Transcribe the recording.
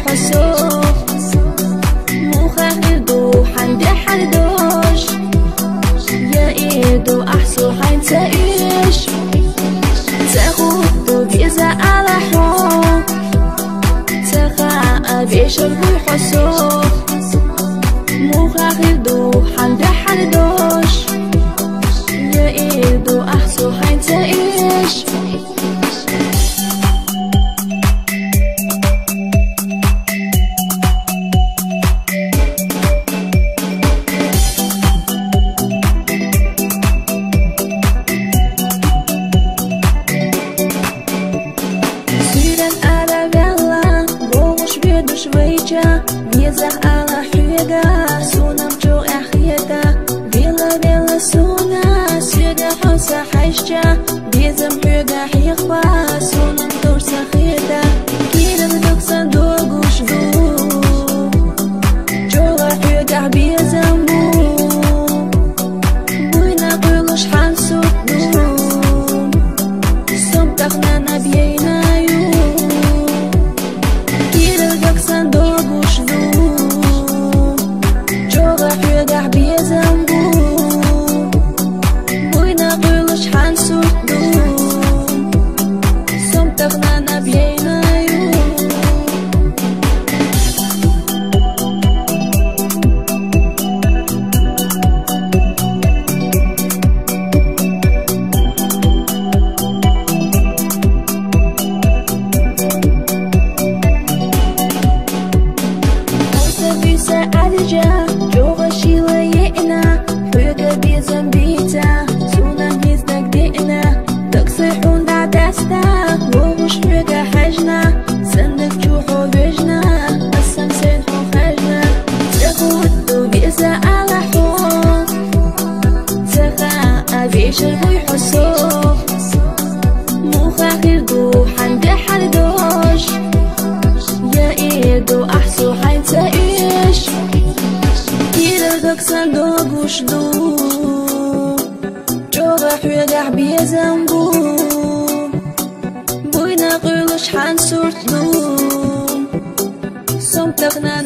ويحسو مخاخدو حد حدوش يا ايدو احسو حين تعيش تاخدو بيزا على حو تخاء بيش ويحسو مخاخدو حد حدوش يا ايدو احسو حين تعيش شويجة بيزح على حيقة سونا مجوع أخيقة بيلا بيلا سونا سيقة حوسة حيشجة بيزم حيقة حيقبة سونا مدور سخيقة كيدا بدوك صندوق وشدو جوع حيقة بيزم بوينا قيلوش حنسو دون سمتخنا نبينا صندوق وشدو جوغا حيقع بيزنبو بوينا قيلوش حنسوردو سمتخنا نبينا جوغا شيلا يئنا حيقا بيزن بيتا سونا بيزنك دئنا تقصيحون دعداستا وغش حيقا حجنا سندك جوحو بيجنا قسم سينحو خجنا تاخدو بيزا على حوم تخاء بيش ويحسو مخاخدو حند حدوش يا ايدو احسو حين تعيش صندوق وشدو جوغا حيقع بيزنبو بوينا قيلوش حنسوردو سمتخنا